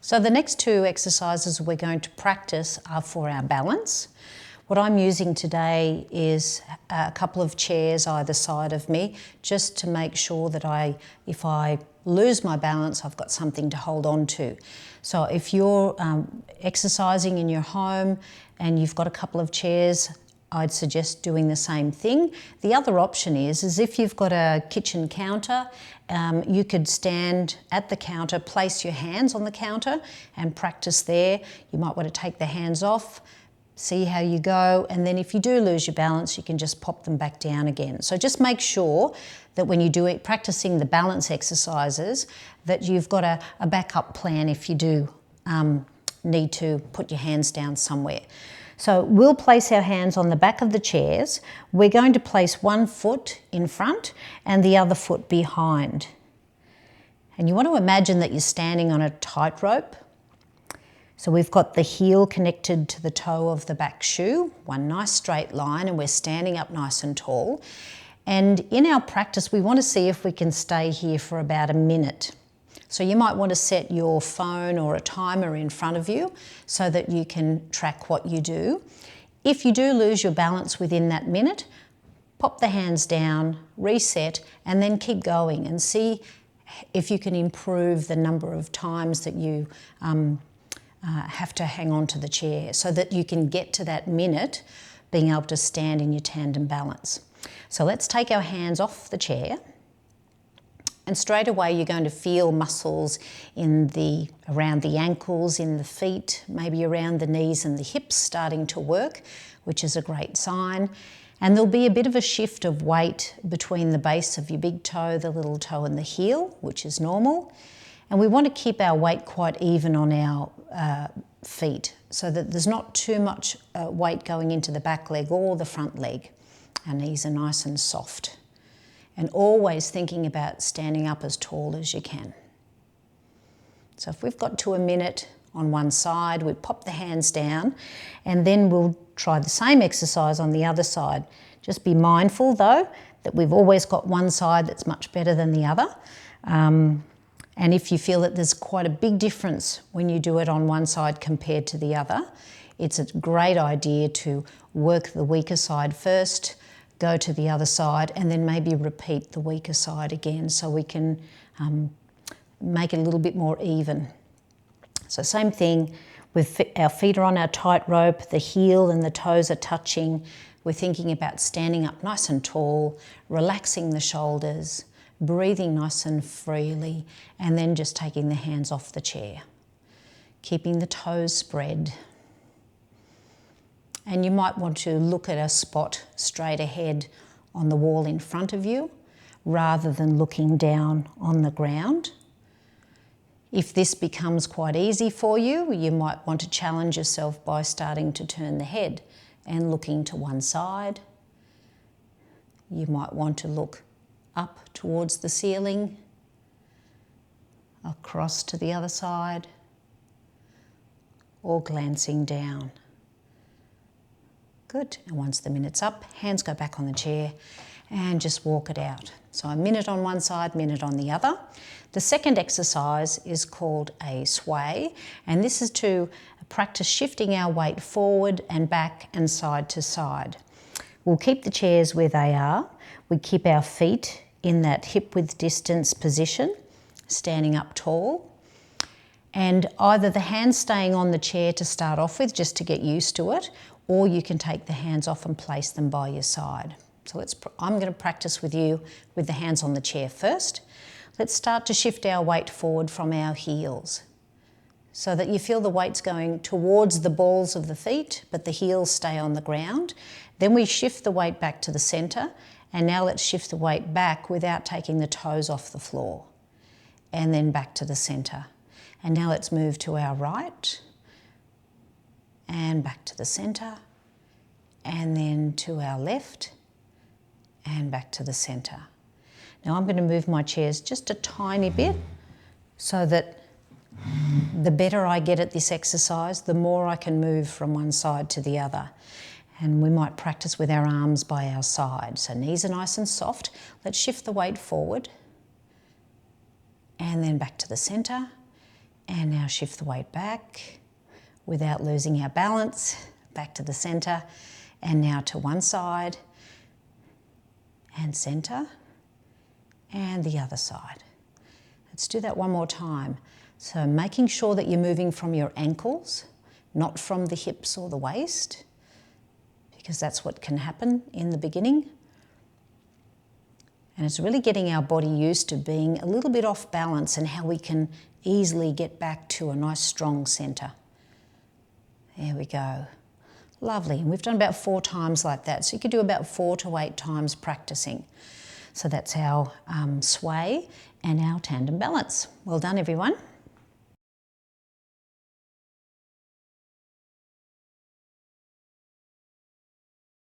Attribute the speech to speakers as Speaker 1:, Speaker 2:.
Speaker 1: So the next two exercises we're going to practice are for our balance. What I'm using today is a couple of chairs either side of me, just to make sure that if I lose my balance, I've got something to hold on to. So if you're exercising in your home and you've got a couple of chairs, I'd suggest doing the same thing. The other option is if you've got a kitchen counter, you could stand at the counter, place your hands on the counter and practice there. You might want to take the hands off, see how you go, and then if you do lose your balance, you can just pop them back down again. So just make sure that when you do it, practicing the balance exercises, that you've got a backup plan if you do need to put your hands down somewhere. So we'll place our hands on the back of the chairs. We're going to place one foot in front and the other foot behind. And you want to imagine that you're standing on a tightrope. So we've got the heel connected to the toe of the back shoe, one nice straight line, and we're standing up nice and tall. And in our practice, we want to see if we can stay here for about a minute. So you might want to set your phone or a timer in front of you so that you can track what you do. If you do lose your balance within that minute, pop the hands down, reset, and then keep going and see if you can improve the number of times that you have to hang on to the chair so that you can get to that minute being able to stand in your tandem balance. So let's take our hands off the chair. And straight away you're going to feel muscles around the ankles, in the feet, maybe around the knees and the hips starting to work, which is a great sign. And there'll be a bit of a shift of weight between the base of your big toe, the little toe and the heel, which is normal. And we want to keep our weight quite even on our feet so that there's not too much weight going into the back leg or the front leg. Our knees are nice and soft. And always thinking about standing up as tall as you can. So if we've got to a minute on one side, we pop the hands down and then we'll try the same exercise on the other side. Just be mindful though that we've always got one side that's much better than the other. And if you feel that there's quite a big difference when you do it on one side compared to the other, it's a great idea to work the weaker side first, go to the other side, and then maybe repeat the weaker side again so we can make it a little bit more even. So same thing, with our feet are on our tightrope, the heel and the toes are touching. We're thinking about standing up nice and tall, relaxing the shoulders, breathing nice and freely, and then just taking the hands off the chair, keeping the toes spread. And you might want to look at a spot straight ahead on the wall in front of you rather than looking down on the ground. If this becomes quite easy for you, you might want to challenge yourself by starting to turn the head and looking to one side. You might want to look up towards the ceiling, across to the other side, or glancing down. Good, and once the minute's up, hands go back on the chair and just walk it out. So a minute on one side, minute on the other. The second exercise is called a sway, and this is to practice shifting our weight forward and back and side to side. We'll keep the chairs where they are. We keep our feet in that hip width distance position, standing up tall. And either the hands staying on the chair to start off with, just to get used to it, or you can take the hands off and place them by your side. So I'm going to practice with you with the hands on the chair first. Let's start to shift our weight forward from our heels so that you feel the weight's going towards the balls of the feet, but the heels stay on the ground. Then we shift the weight back to the centre, and now let's shift the weight back without taking the toes off the floor, and then back to the centre. And now let's move to our right, and back to the centre, and then to our left, and back to the centre. Now I'm going to move my chairs just a tiny bit so that the better I get at this exercise, the more I can move from one side to the other. And we might practice with our arms by our side. So knees are nice and soft. Let's shift the weight forward, and then back to the centre, And now shift the weight back without losing our balance, back to the center, and now to one side, and center, and the other side. Let's do that one more time. So making sure that you're moving from your ankles, not from the hips or the waist, because that's what can happen in the beginning. And it's really getting our body used to being a little bit off balance and how we can easily get back to a nice strong center. There we go. Lovely. And we've done about 4 times like that. So you could do about 4 to 8 times practicing. So that's our sway and our tandem balance. Well done, everyone.